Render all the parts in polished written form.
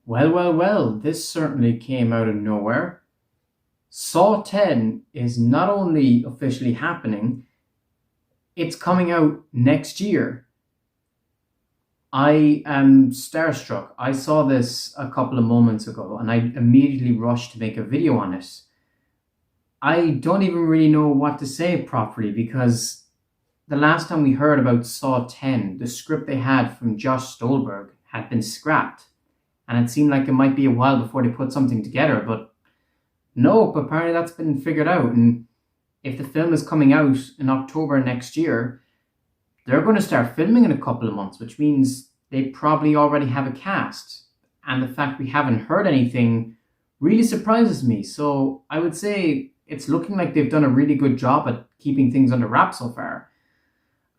Well, this certainly came out of nowhere. Saw 10 is not only officially happening, it's coming out next year. I am starstruck. I saw this a couple of moments ago and I immediately rushed to make a video on it. I don't even really know what to say properly because the last time we heard about Saw 10, the script they had from Josh Stolberg had been scrapped. And it seemed like it might be a while before they put something together, but nope, apparently that's been figured out. And if the film is coming out in October next year, they're going to start filming in a couple of months, which means they probably already have a cast. And the fact we haven't heard anything really surprises me. So I would say it's looking like they've done a really good job at keeping things under wraps so far.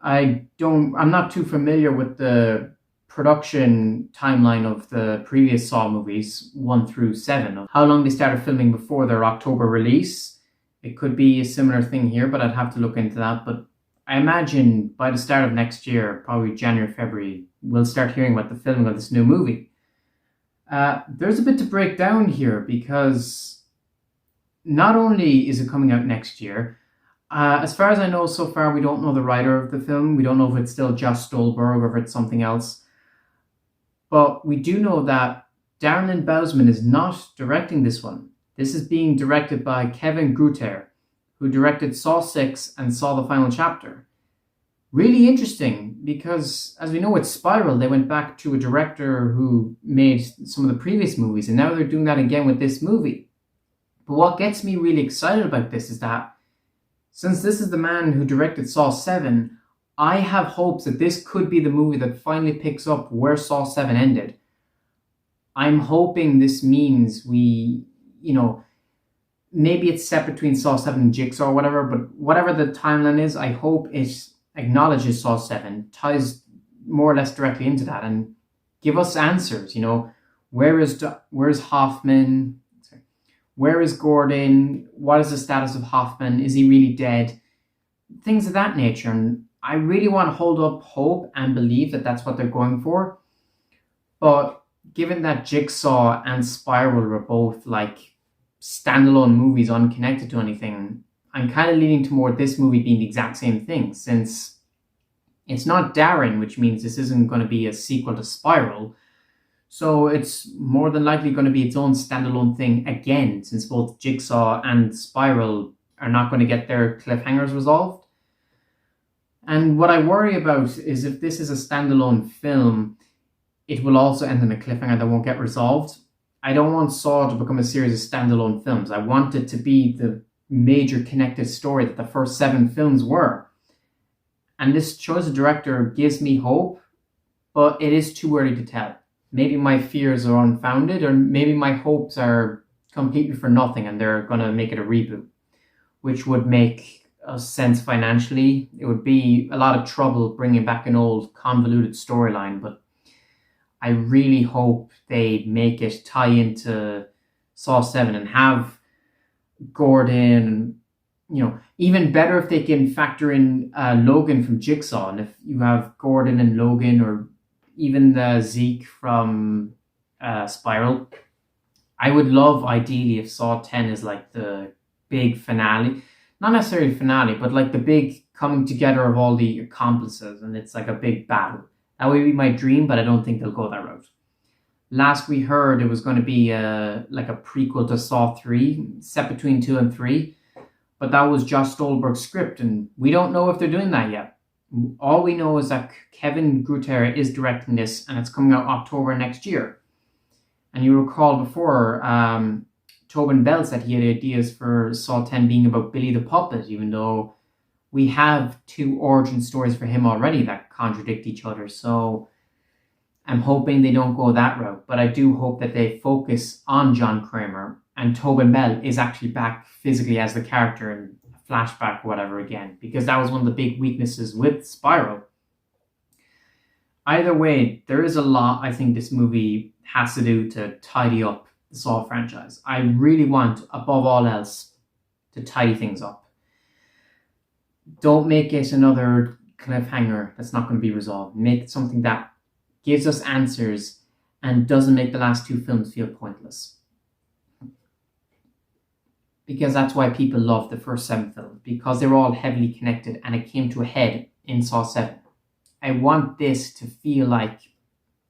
I'm not too familiar with the production timeline of the previous Saw movies, 1 through 7, of how long they started filming before their October release. It could be a similar thing here, but I'd have to look into that. But I imagine by the start of next year, probably January, February, we'll start hearing about the filming of this new movie. There's a bit to break down here because not only is it coming out next year, as far as I know so far, we don't know the writer of the film. We don't know if it's still Josh Stolberg or if it's something else. But we do know that Darren Lynn Bousman is not directing this one. This is being directed by Kevin Gruter, who directed Saw 6 and Saw the Final Chapter. Really interesting because, as we know with Spiral, they went back to a director who made some of the previous movies, and now they're doing that again with this movie. But what gets me really excited about this is that since this is the man who directed Saw 7, I have hopes that this could be the movie that finally picks up where Saw 7 ended. I'm hoping this means maybe it's set between Saw 7 and Jigsaw or whatever, but whatever the timeline is, I hope it acknowledges Saw 7, ties more or less directly into that, and give us answers. Where is Hoffman? Where is Gordon? What is the status of Hoffman? Is he really dead? Things of that nature. And I really want to hold up hope and believe that that's what they're going for. But given that Jigsaw and Spiral were both like standalone movies unconnected to anything, I'm kind of leaning toward this movie being the exact same thing, since it's not Darren, which means this isn't going to be a sequel to Spiral. So it's more than likely going to be its own standalone thing again, since both Jigsaw and Spiral are not going to get their cliffhangers resolved. And what I worry about is if this is a standalone film, it will also end in a cliffhanger that won't get resolved. I don't want Saw to become a series of standalone films. I want it to be the major connected story that the first 7 films were. And this choice of director gives me hope, but it is too early to tell. Maybe my fears are unfounded, or maybe my hopes are completely for nothing and they're going to make it a reboot, which would make sense financially. It would be a lot of trouble bringing back an old convoluted storyline, but I really hope they make it tie into Saw 7 and have Gordon, even better if they can factor in Logan from Jigsaw. And if you have Gordon and Logan, or even Zeke from Spiral, I would love ideally if Saw 10 is like the big finale. Not necessarily finale, but like the big coming together of all the accomplices, and it's like a big battle. That would be my dream, but I don't think they'll go that route. Last we heard, it was going to be like a prequel to Saw 3, set between 2 and 3. But that was Josh Stolberg's script, and we don't know if they're doing that yet. All we know is that Kevin Gruter is directing this, and it's coming out October next year. And you recall before, Tobin Bell said he had ideas for Saw 10 being about Billy the Puppet, even though we have 2 origin stories for him already that contradict each other. So I'm hoping they don't go that route, but I do hope that they focus on John Kramer and Tobin Bell is actually back physically as the character in a flashback or whatever again, because that was one of the big weaknesses with Spiral. Either way, there is a lot I think this movie has to do to tidy up the Saw franchise. I really want, above all else, to tidy things up. Don't make it another cliffhanger that's not going to be resolved. Make it something that gives us answers and doesn't make the last two films feel pointless. Because that's why people love the first seven films, because they're all heavily connected and it came to a head in Saw 7. I want this to feel like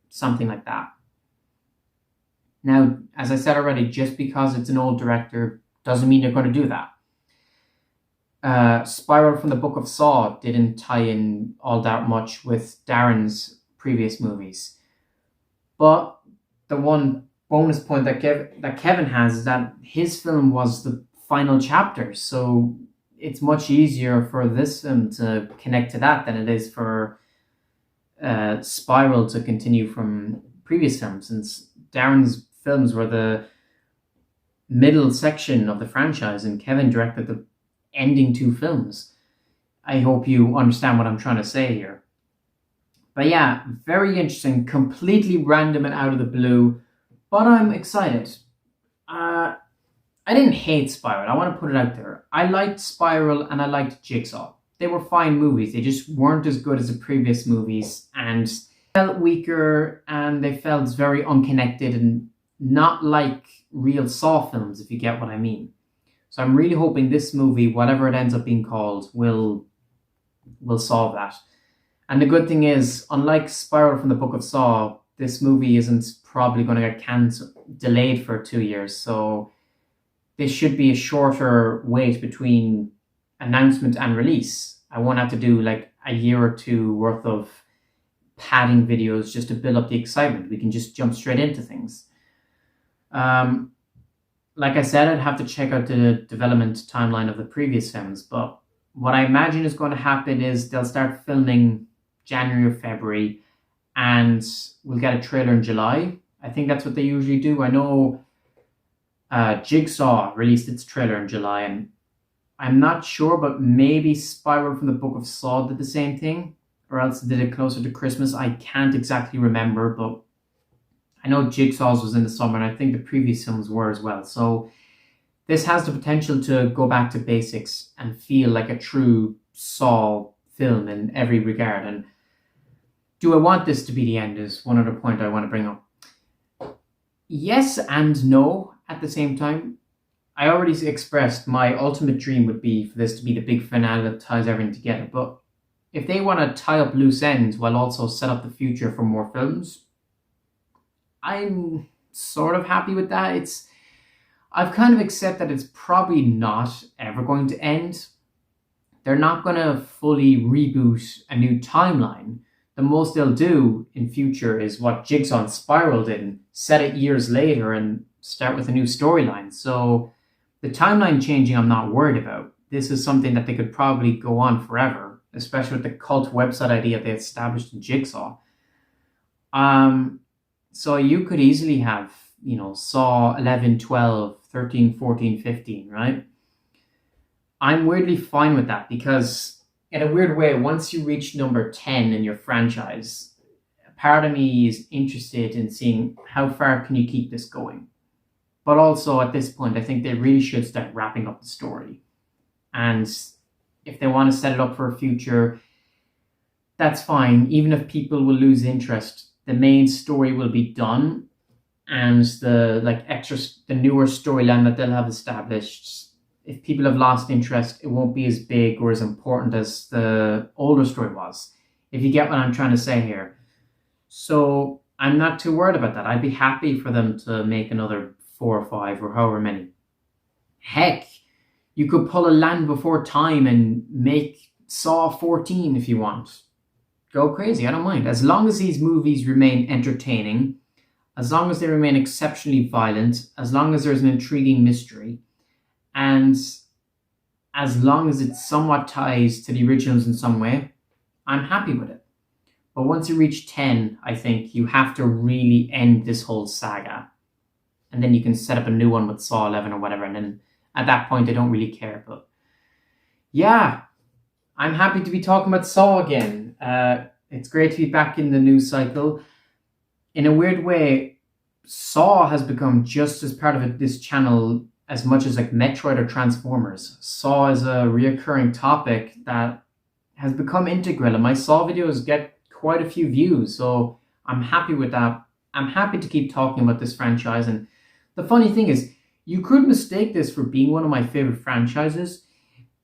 something like that. Now, as I said already, just because it's an old director doesn't mean they're going to do that. Spiral from the Book of Saw didn't tie in all that much with Darren's previous movies. But the one bonus point that Kevin has is that his film was the final chapter. So it's much easier for this film to connect to that than it is for Spiral to continue from previous films, since Darren's films were the middle section of the franchise and Kevin directed the ending two films. I hope you understand what I'm trying to say here. But yeah, very interesting, completely random and out of the blue, but I'm excited. I didn't hate Spiral, I want to put it out there. I liked Spiral and I liked Jigsaw. They were fine movies, they just weren't as good as the previous movies and felt weaker and they felt very unconnected and not like real Saw films, if you get what I mean. So I'm really hoping this movie, whatever it ends up being called, will solve that. And the good thing is, unlike Spiral from the Book of Saw, this movie isn't probably going to get delayed for 2 years. So this should be a shorter wait between announcement and release. I won't have to do like a year or two worth of padding videos just to build up the excitement. We can just jump straight into things. Like I said, I'd have to check out the development timeline of the previous films, but what I imagine is going to happen is they'll start filming January or February and we'll get a trailer in July. I think that's what they usually do. I know Jigsaw released its trailer in July and I'm not sure, but maybe Spiral from the Book of Saw did the same thing, or else did it closer to Christmas. I can't exactly remember, but I know Jigsaw's was in the summer and I think the previous films were as well. So this has the potential to go back to basics and feel like a true Saw film in every regard. And do I want this to be the end is one other point I want to bring up. Yes and no at the same time. I already expressed my ultimate dream would be for this to be the big finale that ties everything together. But if they want to tie up loose ends while also set up the future for more films, I'm sort of happy with that. I've kind of accepted that it's probably not ever going to end. They're not going to fully reboot a new timeline. The most they'll do in future is what Jigsaw and Spiral did and set it years later and start with a new storyline. So the timeline changing I'm not worried about. This is something that they could probably go on forever, especially with the cult website idea they established in Jigsaw. So you could easily have, Saw 11, 12, 13, 14, 15, right? I'm weirdly fine with that because in a weird way, once you reach number 10 in your franchise, part of me is interested in seeing how far can you keep this going. But also at this point, I think they really should start wrapping up the story. And if they want to set it up for a future, that's fine. Even if people will lose interest, the main story will be done, and the newer storyline that they'll have established, if people have lost interest, it won't be as big or as important as the older story was, if you get what I'm trying to say here. So I'm not too worried about that. I'd be happy for them to make another 4 or 5 or however many. Heck, you could pull a Land Before Time and make Saw 14 if you want. Go crazy, I don't mind. As long as these movies remain entertaining, as long as they remain exceptionally violent, as long as there's an intriguing mystery, and as long as it somewhat ties to the originals in some way, I'm happy with it. But once you reach 10, I think you have to really end this whole saga. And then you can set up a new one with Saw 11 or whatever, and then at that point I don't really care. But yeah, I'm happy to be talking about Saw again. It's great to be back in the news cycle. In a weird way, Saw has become just as part of this channel as much as like Metroid or Transformers. Saw is a reoccurring topic that has become integral, and my Saw videos get quite a few views, so I'm happy with that. I'm happy to keep talking about this franchise. And the funny thing is, you could mistake this for being one of my favorite franchises.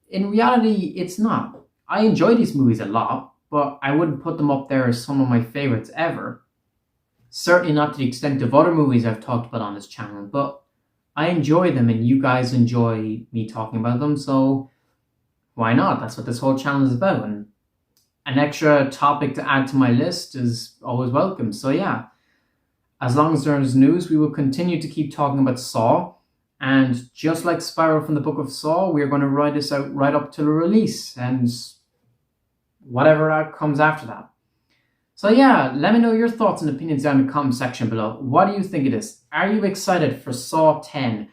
In reality, it's not. I enjoy these movies a lot, but I wouldn't put them up there as some of my favorites ever. Certainly not to the extent of other movies I've talked about on this channel, but I enjoy them and you guys enjoy me talking about them, so why not? That's what this whole channel is about. And an extra topic to add to my list is always welcome. So yeah, as long as there's news, we will continue to keep talking about Saw. And just like Spiral from the Book of Saw, we're going to ride this out right up to the release and whatever comes after that. So yeah, let me know your thoughts and opinions down in the comment section below. What do you think of this? Are you excited for Saw 10?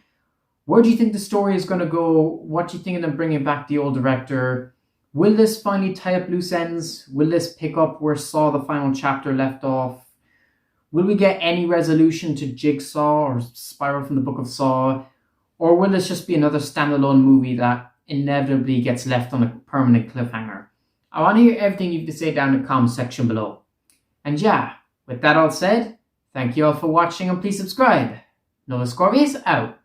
Where do you think the story is going to go? What do you think of them bringing back the old director? Will this finally tie up loose ends? Will this pick up where Saw the final chapter left off? Will we get any resolution to Jigsaw or Spiral from the Book of Saw? Or will this just be another standalone movie that inevitably gets left on a permanent cliffhanger? I want to hear everything you have to say down in the comment section below. And yeah, with that all said, thank you all for watching and please subscribe. Nova Scorpius out.